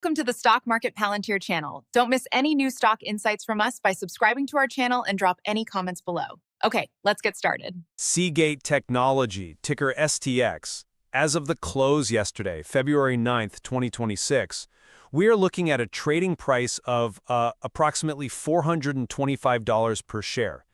Welcome to the Stock Market Palantir channel. Don't miss any new stock insights from us by subscribing to our channel and drop any comments below. Okay, let's get started. Seagate Technology, ticker STX. As of the close yesterday, February 9th, 2026, we are looking at a trading price of approximately $425 per share.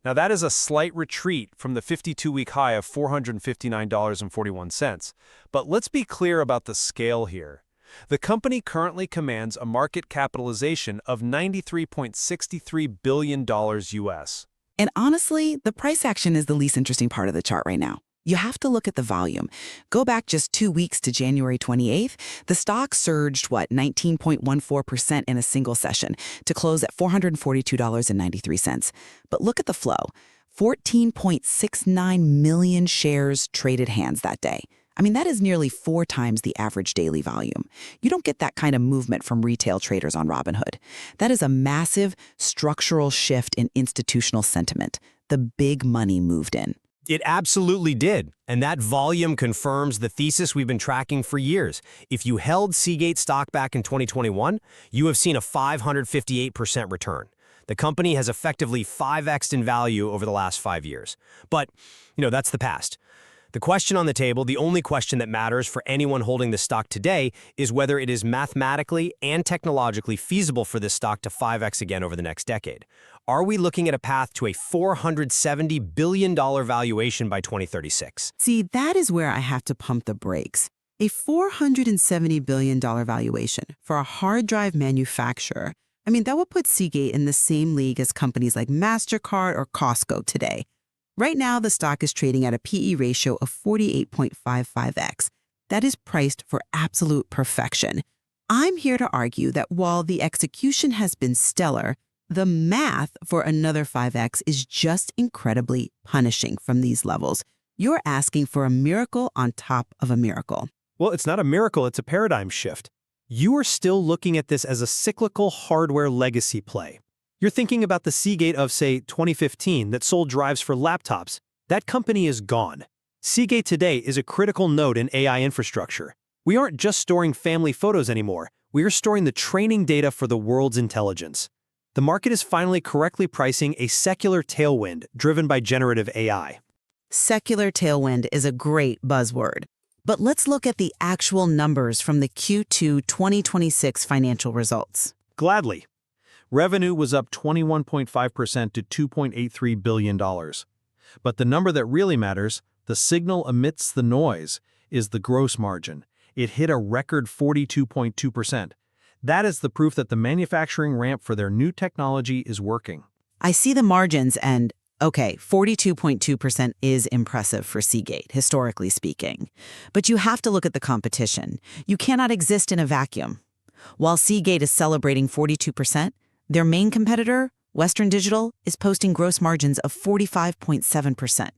Now, that is a slight retreat from the 52-week high of $459.41. But let's be clear about the scale here. The company currently commands a market capitalization of $93.63 billion US. And honestly, the price action is the least interesting part of the chart right now. You have to look at the volume. Go back just 2 weeks to January 28th. The stock surged, 19.14% in a single session to close at $442.93. But look at the flow. 14.69 million shares traded hands that day. I mean, that is nearly 4 times the average daily volume. You don't get that kind of movement from retail traders on Robinhood. That is a massive structural shift in institutional sentiment. The big money moved in. It absolutely did, and that volume confirms the thesis we've been tracking for years. If you held Seagate stock back in 2021, you have seen a 558% return. The company has effectively 5x'd in value over the last 5 years. But, that's the past. The question on the table, the only question that matters for anyone holding the stock today, is whether it is mathematically and technologically feasible for this stock to 5x again over the next decade. Are we looking at a path to a $470 billion valuation by 2036? See, that is where I have to pump the brakes. A $470 billion valuation for a hard drive manufacturer, that would put Seagate in the same league as companies like MasterCard or Costco today. Right now, the stock is trading at a PE ratio of 48.55x. That is priced for absolute perfection. I'm here to argue that while the execution has been stellar, the math for another 5x is just incredibly punishing from these levels. You're asking for a miracle on top of a miracle. Well, it's not a miracle, it's a paradigm shift. You are still looking at this as a cyclical hardware legacy play. You're thinking about the Seagate of, say, 2015 that sold drives for laptops. That company is gone. Seagate today is a critical node in AI infrastructure. We aren't just storing family photos anymore. We are storing the training data for the world's intelligence. The market is finally correctly pricing a secular tailwind driven by generative AI. Secular tailwind is a great buzzword. But let's look at the actual numbers from the Q2 2026 financial results. Gladly. Revenue was up 21.5% to $2.83 billion. But the number that really matters, the signal amidst the noise, is the gross margin. It hit a record 42.2%. That is the proof that the manufacturing ramp for their new technology is working. I see the margins and, okay, 42.2% is impressive for Seagate, historically speaking. But you have to look at the competition. You cannot exist in a vacuum. While Seagate is celebrating 42%, their main competitor, Western Digital, is posting gross margins of 45.7%.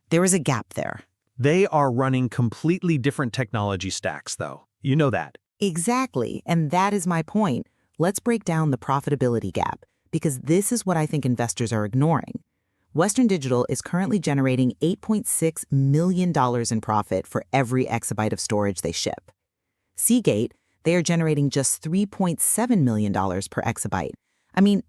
There is a gap there. They are running completely different technology stacks, though. You know that. Exactly, and that is my point. Let's break down the profitability gap, because this is what I think investors are ignoring. Western Digital is currently generating $8.6 million in profit for every exabyte of storage they ship. Seagate, they are generating just $3.7 million per exabyte.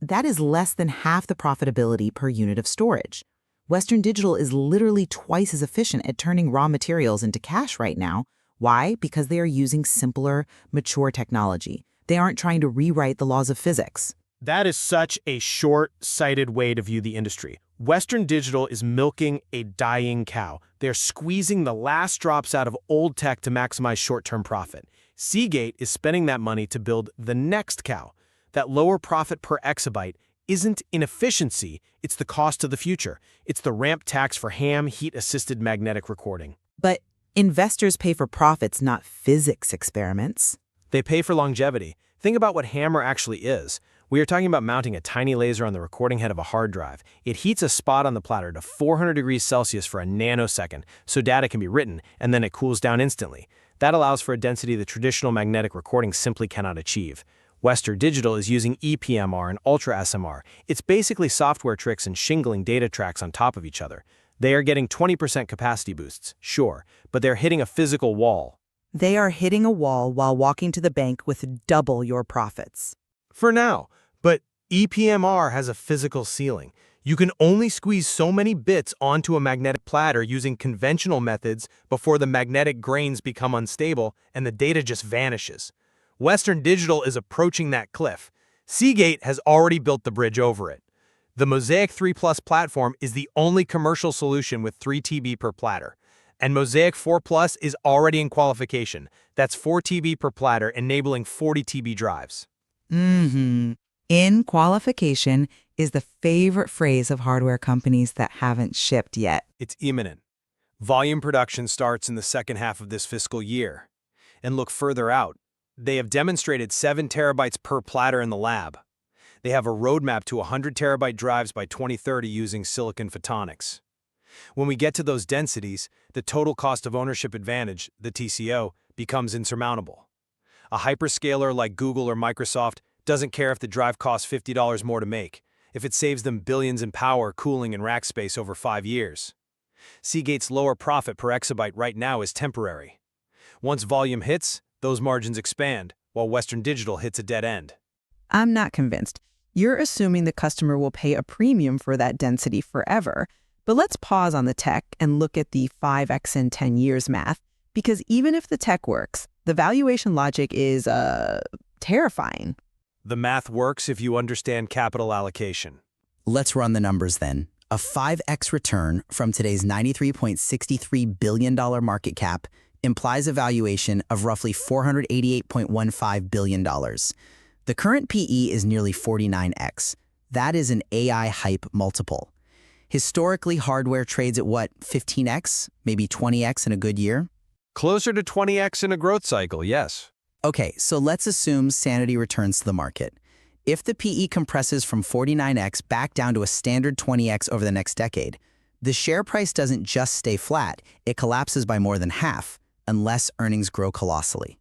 That is less than half the profitability per unit of storage. Western Digital is literally twice as efficient at turning raw materials into cash right now. Why? Because they are using simpler, mature technology. They aren't trying to rewrite the laws of physics. That is such a short-sighted way to view the industry. Western Digital is milking a dying cow. They're squeezing the last drops out of old tech to maximize short-term profit. Seagate is spending that money to build the next cow. That lower profit per exabyte isn't inefficiency, it's the cost of the future. It's the ramp tax for ham heat-assisted magnetic recording. But investors pay for profits, not physics experiments. They pay for longevity. Think about what HAMR actually is. We are talking about mounting a tiny laser on the recording head of a hard drive. It heats a spot on the platter to 400 degrees Celsius for a nanosecond, so data can be written, and then it cools down instantly. That allows for a density the traditional magnetic recording simply cannot achieve. Western Digital is using ePMR and Ultra SMR. It's basically software tricks and shingling data tracks on top of each other. They are getting 20% capacity boosts, sure, but they're hitting a physical wall. They are hitting a wall while walking to the bank with double your profits. For now, but EPMR has a physical ceiling. You can only squeeze so many bits onto a magnetic platter using conventional methods before the magnetic grains become unstable and the data just vanishes. Western Digital is approaching that cliff. Seagate has already built the bridge over it. The Mosaic 3 Plus platform is the only commercial solution with 3 TB per platter. And Mosaic 4 Plus is already in qualification. That's 4 TB per platter, enabling 40 TB drives. In qualification is the favorite phrase of hardware companies that haven't shipped yet. It's imminent. Volume production starts in the second half of this fiscal year. And look further out. They have demonstrated 7 terabytes per platter in the lab. They have a roadmap to 100 terabyte drives by 2030 using silicon photonics. When we get to those densities, the total cost of ownership advantage, the TCO, becomes insurmountable. A hyperscaler like Google or Microsoft doesn't care if the drive costs $50 more to make, if it saves them billions in power, cooling, and rack space over 5 years. Seagate's lower profit per exabyte right now is temporary. Once volume hits, those margins expand, while Western Digital hits a dead end. I'm not convinced. You're assuming the customer will pay a premium for that density forever. But let's pause on the tech and look at the 5x in 10 years math, because even if the tech works, the valuation logic is, terrifying. The math works if you understand capital allocation. Let's run the numbers then. A 5x return from today's $93.63 billion market cap implies a valuation of roughly $488.15 billion. The current PE is nearly 49x. That is an AI hype multiple. Historically, hardware trades at what, 15x, maybe 20x in a good year? Closer to 20x in a growth cycle, yes. Okay, so let's assume sanity returns to the market. If the PE compresses from 49x back down to a standard 20x over the next decade, the share price doesn't just stay flat, it collapses by more than half, unless earnings grow colossally.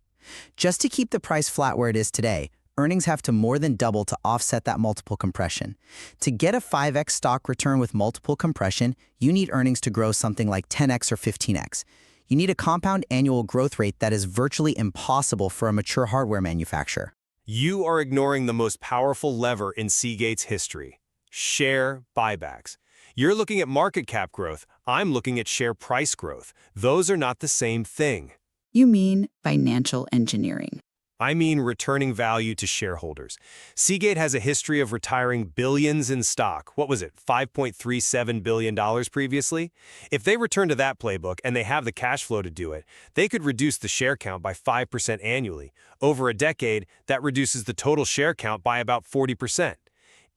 Just to keep the price flat where it is today, earnings have to more than double to offset that multiple compression. To get a 5x stock return with multiple compression, you need earnings to grow something like 10x or 15x. You need a compound annual growth rate that is virtually impossible for a mature hardware manufacturer. You are ignoring the most powerful lever in Seagate's history: share buybacks. You're looking at market cap growth. I'm looking at share price growth. Those are not the same thing. You mean financial engineering. I mean returning value to shareholders. Seagate has a history of retiring billions in stock. What was it, $5.37 billion previously? If they return to that playbook and they have the cash flow to do it, they could reduce the share count by 5% annually. Over a decade, that reduces the total share count by about 40%.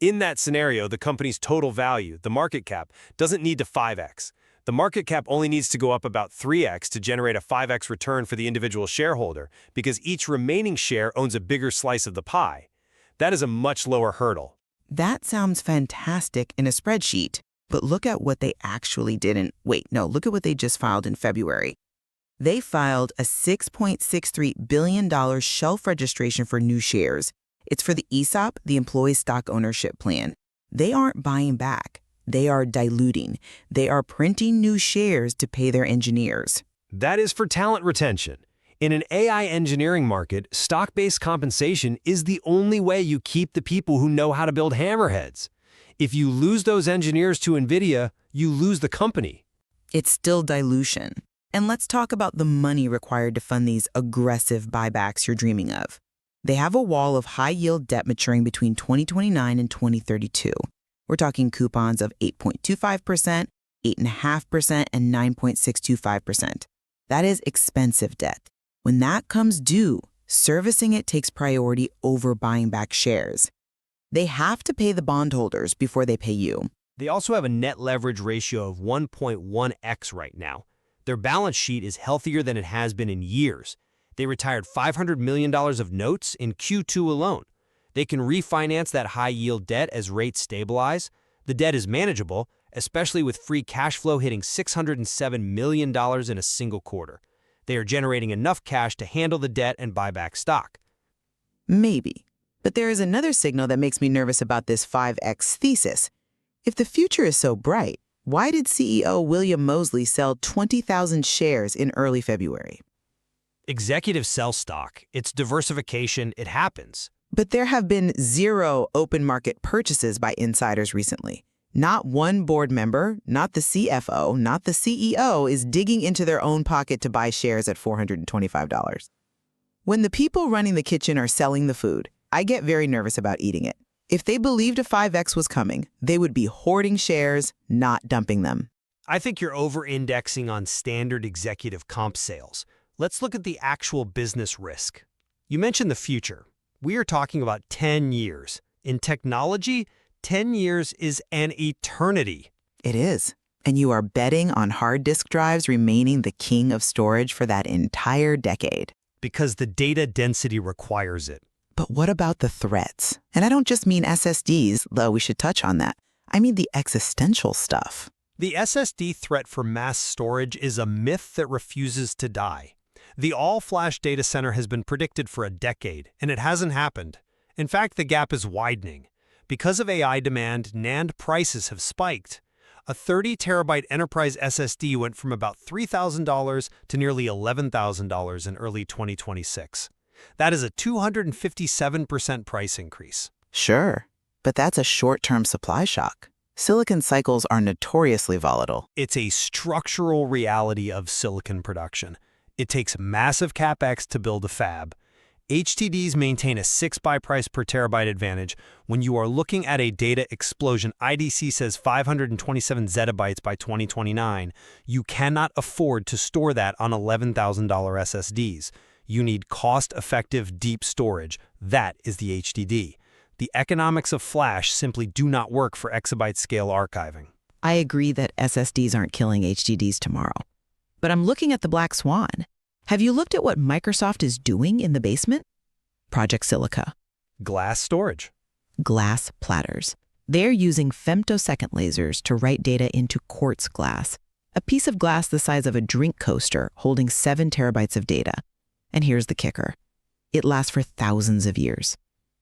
In that scenario, the company's total value, the market cap, doesn't need to 5x. The market cap only needs to go up about 3x to generate a 5x return for the individual shareholder, because each remaining share owns a bigger slice of the pie. That is a much lower hurdle. That sounds fantastic in a spreadsheet, but look at what they actually did look at what they just filed in February. They filed a $6.63 billion shelf registration for new shares. It's for the ESOP, the Employee Stock Ownership Plan. They aren't buying back. They are diluting. They are printing new shares to pay their engineers. That is for talent retention. In an AI engineering market, stock-based compensation is the only way you keep the people who know how to build hammerheads. If you lose those engineers to NVIDIA, you lose the company. It's still dilution. And let's talk about the money required to fund these aggressive buybacks you're dreaming of. They have a wall of high-yield debt maturing between 2029 and 2032. We're talking coupons of 8.25%, 8.5%, and 9.625%. That is expensive debt. When that comes due, servicing it takes priority over buying back shares. They have to pay the bondholders before they pay you. They also have a net leverage ratio of 1.1x right now. Their balance sheet is healthier than it has been in years. They retired $500 million of notes in Q2 alone. They can refinance that high-yield debt as rates stabilize. The debt is manageable, especially with free cash flow hitting $607 million in a single quarter. They are generating enough cash to handle the debt and buy back stock. Maybe. But there is another signal that makes me nervous about this 5x thesis. If the future is so bright, why did CEO William Mosley sell 20,000 shares in early February? Executives sell stock. It's diversification. It happens. But there have been 0 open market purchases by insiders recently. Not one board member, not the CFO, not the CEO is digging into their own pocket to buy shares at $425. When the people running the kitchen are selling the food, I get very nervous about eating it. If they believed a 5X was coming, they would be hoarding shares, not dumping them. I think you're over-indexing on standard executive comp sales. Let's look at the actual business risk. You mentioned the future. We are talking about 10 years. In technology, 10 years is an eternity. It is. And you are betting on hard disk drives remaining the king of storage for that entire decade. Because the data density requires it. But what about the threats? And I don't just mean SSDs, though we should touch on that. I mean the existential stuff. The SSD threat for mass storage is a myth that refuses to die. The all-flash data center has been predicted for a decade, and it hasn't happened. In fact, the gap is widening. Because of AI demand, NAND prices have spiked. A 30-terabyte enterprise SSD went from about $3,000 to nearly $11,000 in early 2026. That is a 257% price increase. Sure, but that's a short-term supply shock. Silicon cycles are notoriously volatile. It's a structural reality of silicon production. It takes massive CapEx to build a fab. HDDs maintain a 6 by price per terabyte advantage. When you are looking at a data explosion, IDC says 527 zettabytes by 2029. You cannot afford to store that on $11,000 SSDs. You need cost-effective deep storage. That is the HDD. The economics of flash simply do not work for exabyte-scale archiving. I agree that SSDs aren't killing HDDs tomorrow. But I'm looking at the black swan. Have you looked at what Microsoft is doing in the basement? Project Silica. Glass storage. Glass platters. They're using femtosecond lasers to write data into quartz glass, a piece of glass the size of a drink coaster holding 7 terabytes of data. And here's the kicker. It lasts for thousands of years.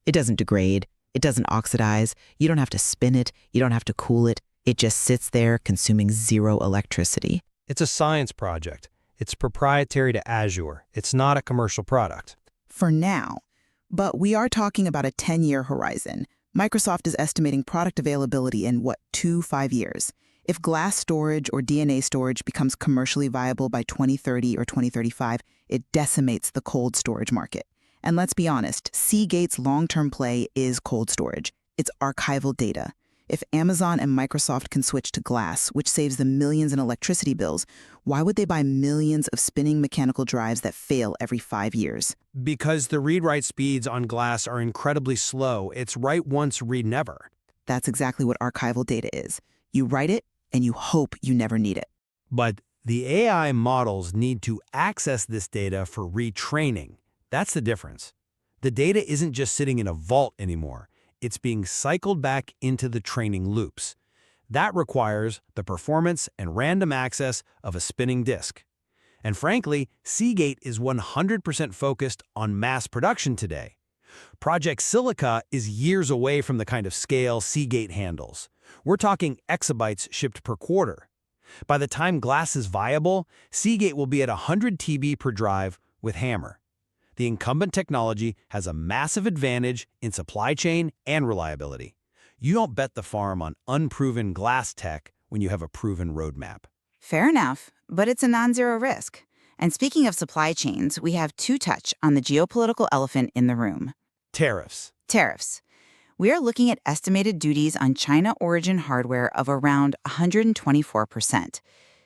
It doesn't degrade. It doesn't oxidize. You don't have to spin it. You don't have to cool it. It just sits there consuming 0 electricity. It's a science project. It's proprietary to Azure. It's not a commercial product. For now. But we are talking about a 10-year horizon. Microsoft is estimating product availability in, 5 years. If glass storage or DNA storage becomes commercially viable by 2030 or 2035, it decimates the cold storage market. And let's be honest, Seagate's long-term play is cold storage. It's archival data. If Amazon and Microsoft can switch to glass, which saves them millions in electricity bills, why would they buy millions of spinning mechanical drives that fail every 5 years? Because the read-write speeds on glass are incredibly slow. It's write once, read never. That's exactly what archival data is. You write it, and you hope you never need it. But the AI models need to access this data for retraining. That's the difference. The data isn't just sitting in a vault anymore. It's being cycled back into the training loops. That requires the performance and random access of a spinning disk. And frankly, Seagate is 100% focused on mass production today. Project Silica is years away from the kind of scale Seagate handles. We're talking exabytes shipped per quarter. By the time glass is viable, Seagate will be at 100 TB per drive with HAMR. The incumbent technology has a massive advantage in supply chain and reliability. You don't bet the farm on unproven glass tech when you have a proven roadmap. Fair enough, but it's a non-zero risk. And speaking of supply chains, we have to touch on the geopolitical elephant in the room. Tariffs. Tariffs. We are looking at estimated duties on China-origin hardware of around 124%.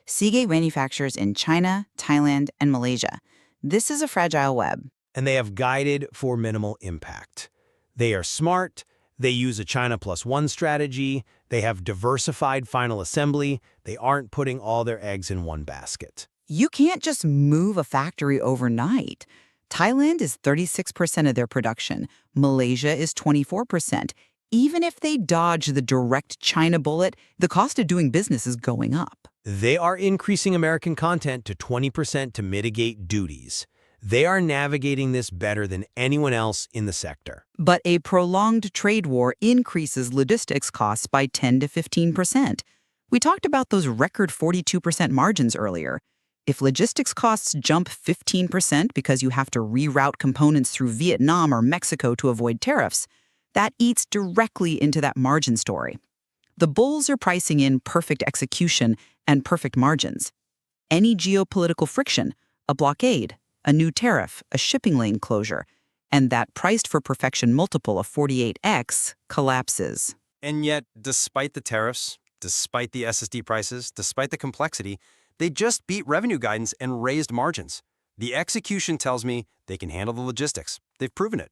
Seagate manufactures in China, Thailand, and Malaysia. This is a fragile web. And they have guided for minimal impact. They are smart. They use a China plus one strategy. They have diversified final assembly. They aren't putting all their eggs in one basket. You can't just move a factory overnight. Thailand is 36% of their production. Malaysia is 24%. Even if they dodge the direct China bullet, the cost of doing business is going up. They are increasing American content to 20% to mitigate duties. They are navigating this better than anyone else in the sector. But a prolonged trade war increases logistics costs by 10 to 15%. We talked about those record 42% margins earlier. If logistics costs jump 15% because you have to reroute components through Vietnam or Mexico to avoid tariffs, that eats directly into that margin story. The bulls are pricing in perfect execution and perfect margins. Any geopolitical friction, a blockade, a new tariff, a shipping lane closure, and that priced for perfection multiple of 48x collapses. And yet, despite the tariffs, despite the SSD prices, despite the complexity, they just beat revenue guidance and raised margins. The execution tells me they can handle the logistics. They've proven it.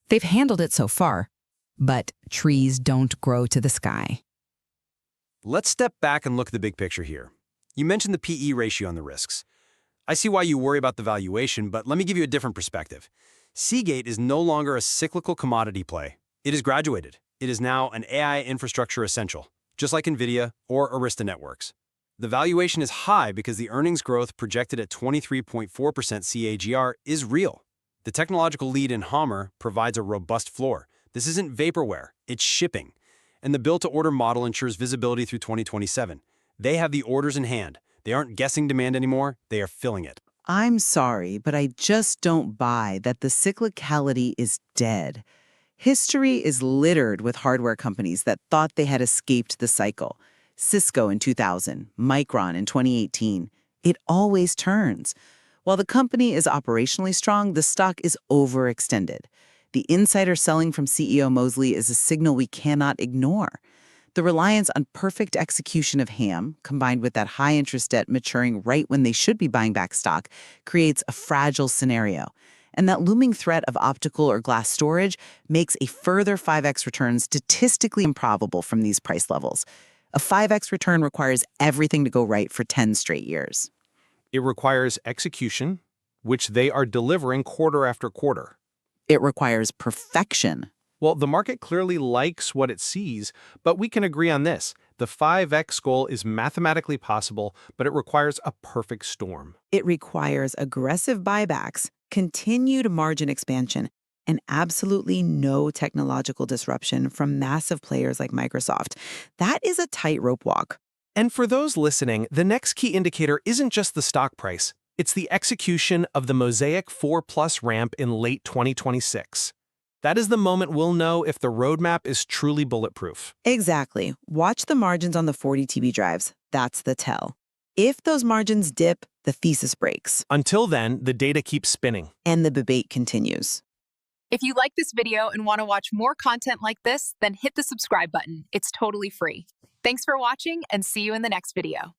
They've handled it so far, but trees don't grow to the sky. Let's step back and look at the big picture here. You mentioned the PE ratio on the risks. I see why you worry about the valuation, but let me give you a different perspective. Seagate is no longer a cyclical commodity play. It is graduated. It is now an AI infrastructure essential, just like NVIDIA or Arista Networks. The valuation is high because the earnings growth projected at 23.4% CAGR is real. The technological lead in HAMR provides a robust floor. This isn't vaporware, it's shipping. And the build-to-order model ensures visibility through 2027. They have the orders in hand. They aren't guessing demand anymore, they are filling it. I'm sorry, but I just don't buy that the cyclicality is dead. History is littered with hardware companies that thought they had escaped the cycle. Cisco in 2000, Micron in 2018. It always turns. While the company is operationally strong, the stock is overextended. The insider selling from CEO Mosley is a signal we cannot ignore. The reliance on perfect execution of HAM, combined with that high-interest debt maturing right when they should be buying back stock, creates a fragile scenario. And that looming threat of optical or glass storage makes a further 5x return statistically improbable from these price levels. A 5x return requires everything to go right for 10 straight years. It requires execution, which they are delivering quarter after quarter. It requires perfection. Well, the market clearly likes what it sees, but we can agree on this. The 5x goal is mathematically possible, but it requires a perfect storm. It requires aggressive buybacks, continued margin expansion, and absolutely no technological disruption from massive players like Microsoft. That is a tightrope walk. And for those listening, the next key indicator isn't just the stock price. It's the execution of the Mosaic 4 Plus ramp in late 2026. That is the moment we'll know if the roadmap is truly bulletproof. Exactly. Watch the margins on the 40 TB drives. That's the tell. If those margins dip, the thesis breaks. Until then, the data keeps spinning. And the debate continues. If you like this video and want to watch more content like this, then hit the subscribe button. It's totally free. Thanks for watching and see you in the next video.